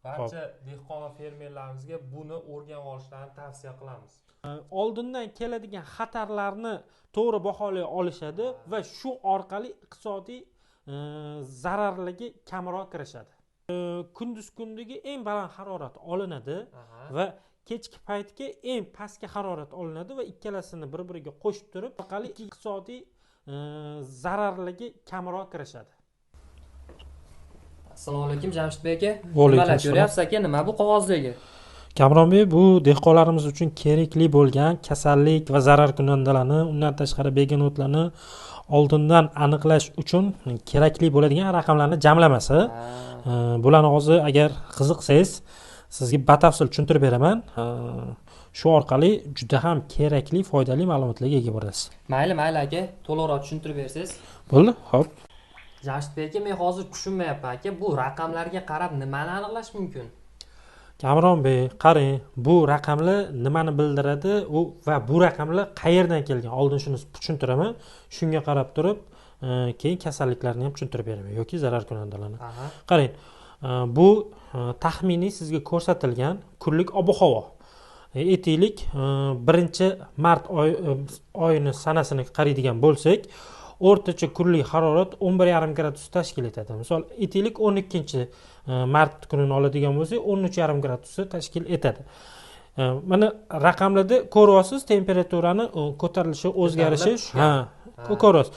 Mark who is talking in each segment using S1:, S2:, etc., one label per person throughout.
S1: Barcha dehqon va fermerlarimizga buni o'rganib olishlarini tavsiya qilamiz.
S2: Oldindan keladigan xatarlarni to'g'ri baholay olishadi va shu orqali iqtisodiy zararligi kamroq kirishadi. Kunduz kundagi eng baland harorat olinadi va kechki paytga eng pastki harorat olinadi va ikkalasini bir-biriga qo'shib turib orqali iqtisodiy zararligi kamroq kirishadi.
S3: Assalomu alaykum Jamshidbek aka.
S2: Vaalaykum
S3: Nimalar
S2: assalom.
S3: ko'ryapsiz aka? Nima bu qog'ozdagi?
S2: Kamronbek, bu dehqonlarimiz uchun kerakli bo'lgan kasallik va zararkunandalarni, undan tashqari begemotlarni oldindan aniqlash uchun kerakli bo'ladigan raqamlarni jamlamasi. Bularni hozir agar qiziqsangiz sizga batafsil tushuntirib beraman. Shu orqali juda ham kerakli, foydali ma'lumotlarga ega bo'lasiz.
S3: Mayli aka, to'liqroq tushuntirib bersangiz.
S2: Bo'ldi? Xo'p.
S3: Jamshidbek aka, men hozir tushunmayapman aka. Bu raqamlarga qarab nimani aniqlash mumkin?
S2: Kamronbek, qarang, bu raqamlar nimani bildiradi va bu raqamlar qayerdan kelgan? Oldin shuni tushuntiraman. Shunga qarab turib, keyin kasalliklarni ham tushuntirib beraman yoki zararkunandalarni. Qarang, bu taxminiy sizga ko'rsatilgan kunlik ob-havo. Aytaylik, 1-mart oyini sanasini qaraydigan bo'lsak, o'rtacha kunlik harorat 11,5 gradus tashkil etadi. Misol, aytaylik 12-mart kunini oladigan bo'lsak, 13,5 gradusni tashkil etadi. Mana raqamlarda ko'ryapsiz temperaturani ko'tarilishi, o'zgarishi, ko'ryapsiz.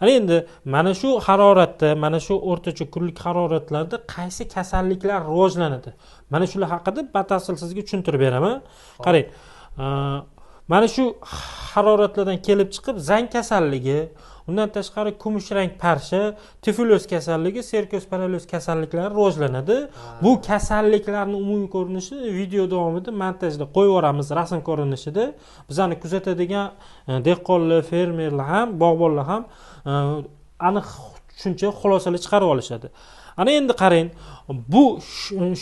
S2: Ana endi mana shu haroratda, mana shu o'rtacha kunlik haroratlarda qaysi kasalliklar rivojlanadi? Mana shular haqida batafsil sizga tushuntirib beraman. Qarang. Mana shu haroratlardan kelib chiqib zang kasalligi, undan tashqari kumush rang parcha, tifuliyoz kasalligi, serkoz-paralyoz kasalliklari rivojlanadi. Bu kasalliklarning umumiy ko'rinishi video davomida montajda qo'yib yuboramiz rasm ko'rinishida. Bizani kuzatadigan dehqonlar, fermerlar ham, bog'bonlar ham aniq tushuncha, xulosalar chiqarib olishadi. Ana endi qarang, bu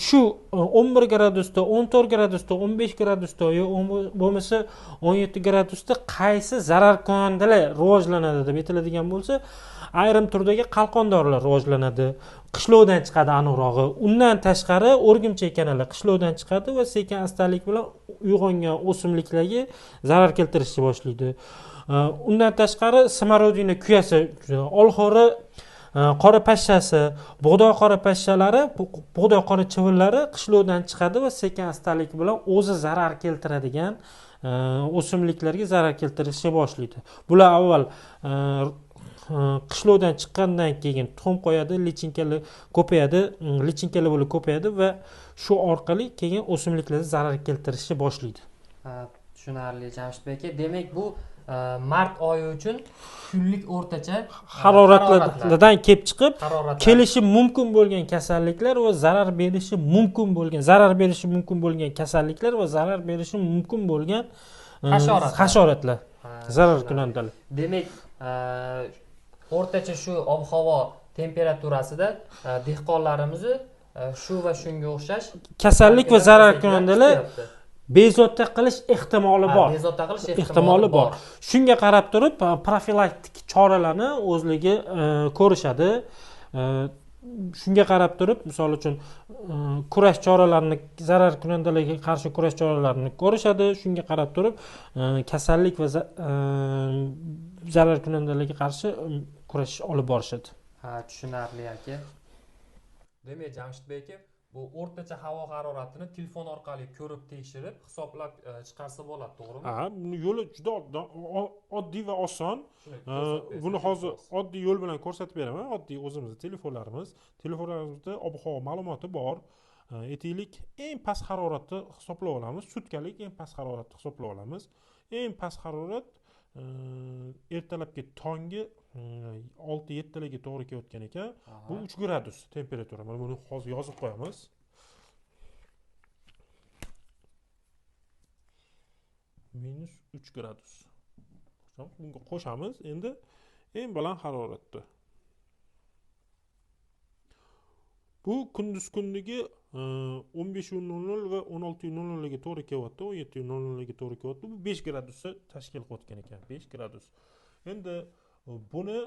S2: shu 11 gradusda, 14 gradusda, 15 gradusda yoki bo'lmasa 17 gradusda qaysi zararkunandalar rivojlanadi deb aytiladigan bo'lsa, ayrim turdagi qalqondorlar rivojlanadi. Qishloqdan chiqadi aniqrog'i. Undan tashqari o'rgimchak kanalar qishloqdan chiqadi va sekin astalik bilan uyg'ongan o'simliklarga zarar keltirishni boshlaydi. Undan tashqari samarodina kuyasi, olxori qora pashshasi, bug'doy qora pashshalari, bug'doy qora chivillari qishloqdan chiqadi va sekin astalik bilan o'zi zarar keltiradigan o'simliklarga zarar keltirishni boshlaydi. Bular avval qishloqdan chiqqandan keyin tuxum qo'yadi, lichinkalar ko'payadi, lichinkalar bo'lib ko'payadi va shu orqali keyin o'simliklarga zarar keltirishni boshlaydi.
S3: Tushunarli Jamshidbek aka. Demak, bu mart oyi uchun kunlik o'rtacha
S2: haroratlardan kelib chiqib kelishi mumkin bo'lgan kasalliklar va zarar berishi mumkin bo'lgan kasalliklar va zarar berishi mumkin bo'lgan hasharotlar, zararkunandalar.
S3: Demak, o'rtacha shu ob-havo temperaturasida dehqonlarimizni shu va shunga o'xshash
S2: kasallik va zararkunandalar bezovta qilish ehtimoli bor.
S3: Bezovta qilish ehtimoli bor.
S2: Shunga qarab turib profilaktik choralarni o'zligi ko'rishadi. Shunga qarab turib, misol uchun kurash choralarini, zararkunandalarga qarshi kurash choralarini ko'rishadi. Shunga qarab turib kasallik va zararkunandalarga qarshi kurash olib borishadi.
S3: Tushunarli aka.
S1: Demak, Jamshidbek aka, bu o'rtacha havo haroratini telefon orqali ko'rib tekshirib hisoblab chiqarsa bo'ladi, to'g'rimi?
S2: Buni yo'li juda oddiy va oson. Buni hozir oddiy yo'l bilan ko'rsatib beraman. Oddiy o'zimizning telefonlarimizda ob-havo ma'lumoti bor. Aytaylik, eng past haroratni hisoblab olamiz. Sutkalik eng past haroratni hisoblab olamiz. Eng past harorat ertalabki tongi 6-7 talarga to'g'ri kelayotgan ekan. Bu 3 gradus temperatura. Mana buni hozir yozib qo'yamiz. -3 gradus. Bunga qo'shamiz. Endi eng baland haroratni. Bu kunduz kundagi 15:00 va 16:00 ga to'g'ri kelyapti, 17:00 ga to'g'ri kelyapti. Bu 5 gradusni tashkil qilayotgan ekan, 5 gradus. Endi buni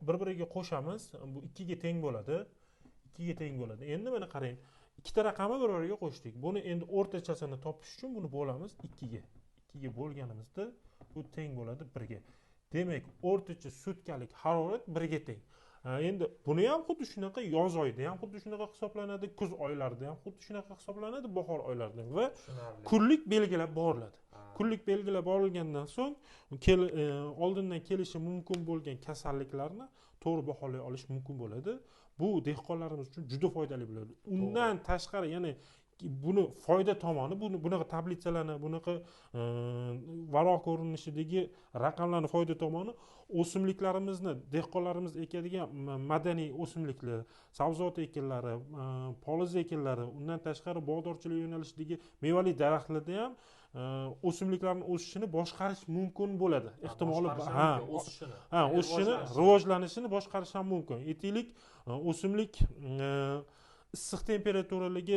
S2: bir-biriga qo'shamiz. Bu 2 ga teng bo'ladi. Endi mana qarang,
S4: ikkita raqamni bir biriga qo'shdik. Buni endi o'rtachasini topish uchun buni bo'lamiz 2 ga. 2 ga bo'lganimizda bu teng bo'ladi 1 ga. Demak, o'rtacha sutkalik harorat 1 ga teng. Endi buni ham xuddi shunaqa yoz oyida ham xuddi shunaqa hisoblanadi, kuz oylarida ham xuddi shunaqa hisoblanadi, bahor oylarida va kunlik belgilab boriladi. Kunlik belgilab borilgandan so'ng oldindan kelishi mumkin bo'lgan kasalliklarni to'g'ri baholay olish mumkin bo'ladi. Bu dehqonlarimiz uchun juda foydali bo'ladi. Undan tashqari, ya'ni buni foyda tomoni, bunaqa tablitsalarni, bunaqa varoq ko'rinishidagi raqamlarni foyda tomoni o'simliklarimizni, dehqonlarimiz ekadigan madaniy o'simliklar, sabzavot ekinlari, poliz ekinlari, undan tashqari bog'dorchilik yo'nalishidagi mevali daraxtlarda ham o'simliklarning o'sishini boshqarish mumkin bo'ladi. Ehtimoli o'sishini, rivojlanishini boshqarish ham mumkin. Aytaylik, o'simlik issiq temperaturaligi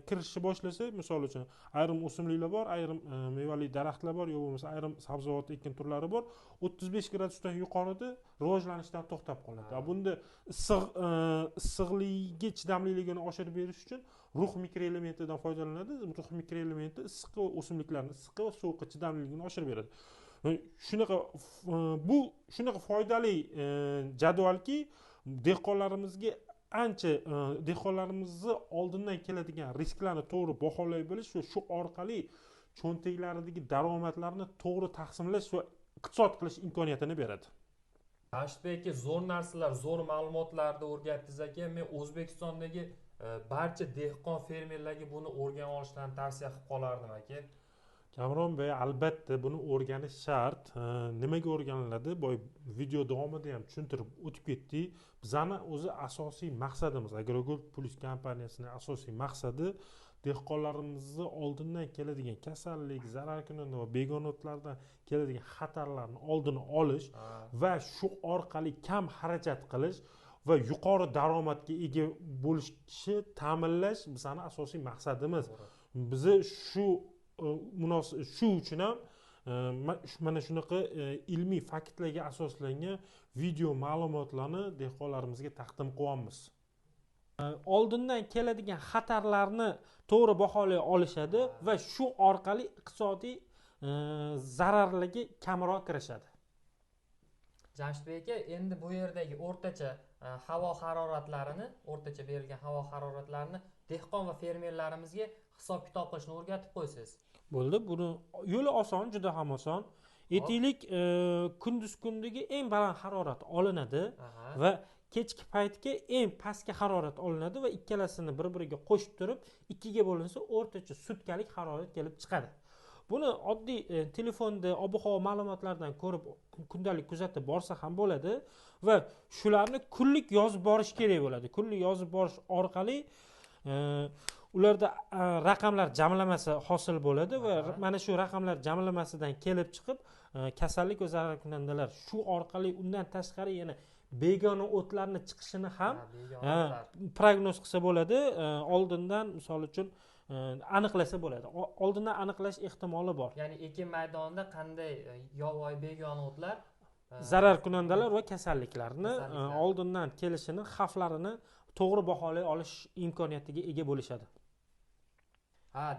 S4: kirishni boshlasa, misol uchun ayrim o'simliklar bor, ayrim mevali daraxtlar bor, yoki bo'lmasa ayrim sabzavot ekin turlari bor, 35 gradusdan yuqorida rivojlanishdan to'xtab qoladi. Bunda issiqligiga chidamliligini oshirib berish uchun rux mikroelementidan foydalanadi. Rux mikroelementi issiqqa va o'simliklarning issiqqa va sovuqqa chidamliligini oshirib beradi. Shunaqa foydali jadvalki dehqonlarimizga dehqonlarimizni oldindan keladigan risklarni to'g'ri baholay bilish va shu orqali cho'ntaklaridagi daromadlarni to'g'ri taqsimlash va iqtisod qilish imkoniyatini beradi.
S1: Jamshidbek aka, zo'r narsalar, zo'r ma'lumotlarni o'rgatdingiz aka. Men O'zbekistondagi barcha dehqon fermerlarga buni o'rganib olishlarini tavsiya qilib qolardim aka.
S4: Kamron Bey, albatta buni o'rganish shart. Nimaga o'rganiladi? Boy video davomida ham tushuntirib o'tib ketdik. Bizning o'zi asosiy maqsadimiz, Agrogold Plus kompaniyasining asosiy maqsadi dehqonlarimizni oldindan keladigan kasallik, zararkunanda va begona o'tlardan keladigan xatarlarni oldini olish va shu orqali kam xarajat qilish va yuqori daromadga ega bo'lishni ta'minlash bizning asosiy maqsadimiz. Bizi shu uchun ham mana shunaqa ilmiy faktlarga asoslangan video ma'lumotlarni dehqonlarimizga taqdim qilyapmiz.
S2: Oldindan keladigan xatarlarni to'g'ri baholay olishadi va shu orqali iqtisodiy zararlarga kamroq kirishadi.
S3: Jamshidbek aka, endi bu yerdagi o'rtacha havo haroratlarini, o'rtacha berilgan havo haroratlarini dehqon va fermerlarimizga hisob kitob qilishni o'rgatib qo'ysiz.
S2: Bo'ldi, buni yo'li oson, juda ham oson. Aytaylik, kunduz kundagi eng baland harorat olinadi va kechki paytga eng pastki harorat olinadi va ikkalasini bir-biriga qo'shib turib 2 ga bo'linsa o'rtacha sutkalik harorat kelib chiqadi. Buni oddiy telefonda ob-havo ma'lumotlaridan ko'rib kundalik kuzatib borsa ham bo'ladi va shularni kunlik yozib borish kerak bo'ladi. Kunlik yozib borish orqali ularda raqamlar jamlamasi hosil bo'ladi va mana shu raqamlar jamlamasidan kelib chiqib kasallik va zararkunandalar, shu orqali undan tashqari yana begona o'tlarni chiqishini ham prognoz qilsa bo'ladi. Oldindan misol uchun aniqlasa bo'ladi. Oldindan aniqlash ehtimoli bor.
S3: Ya'ni ekin maydonida qanday yovvoyi begona o'tlar,
S2: zararkunandalar va kasalliklarni oldindan kelishini, xavflarini to'g'ri baholay olish imkoniyatiga ega bo'lishadi.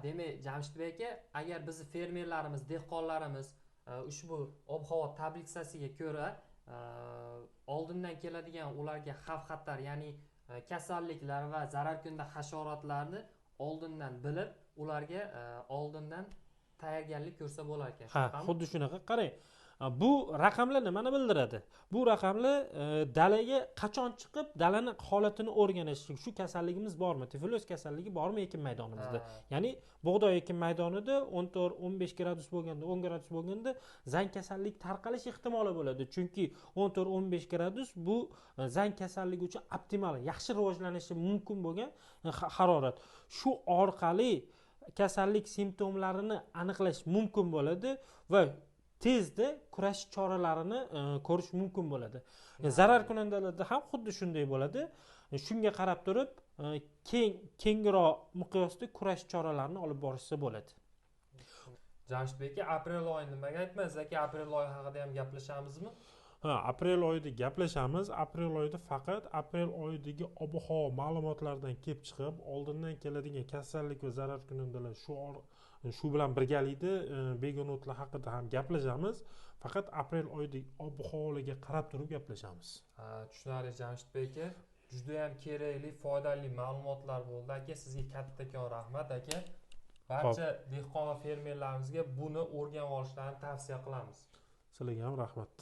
S3: Demak, Jamshidbek aka, agar bizni fermerlarimiz, dehqonlarimiz ushbu ob-havo tablitsasiga ko'ra oldindan keladigan ularga xavf-xatar, ya'ni kasalliklar va zararkunanda hasharotlarni oldindan bilib, ularga oldindan tayyorgarlik ko'rsa bo'lar ekan.
S2: Xuddi shunaqa. Qarang, bu raqamlar nimani bildiradi? Bu raqamlar dalaga qachon chiqib, dalaning holatini o'rganish. Shu kasalligimiz bormi? Tifolos kasalligi bormi ekin maydonimizda? Ya'ni bug'doy ekin maydonida 14-15 gradus bo'lganda, 10 gradus bo'lganda zang kasallik tarqalish ehtimoli bo'ladi. Chunki 14-15 gradus bu zang kasalligi uchun optimal, yaxshi rivojlanishi mumkin bo'lgan harorat. Shu orqali kasallik simptomlarini aniqlash mumkin bo'ladi va tezda kurash choralarini ko'rish mumkin bo'ladi. Zararkunandalarda ham xuddi shunday bo'ladi. Shunga qarab turib, kengroq miqyosda kurash choralarini olib borishsa bo'ladi.
S1: Jamshidbek aka, aprel oyi nimaga aytmaysiz aka? Aprel oyi haqida ham gaplashamizmi?
S4: Ha, aprel oyida gaplashamiz. Aprel oyida faqat aprel oyidagi ob-havo ma'lumotlaridan kelib chiqib, oldindan keladigan kasallik va zararkunandalar shu bilan birgalikda begona o'tlar haqida ham gaplashamiz. Faqat aprel oyidagi ob-havoga qarab turib gaplashamiz.
S1: Tushunarli Jamshid aka. Judayam kerakli, foydali ma'lumotlar bo'ldi aka. Sizga kattakon rahmat aka. Barcha dehqon va fermerlarimizga buni o'rganib olishlarini tavsiya qilamiz.
S4: Sizlarga ham rahmat.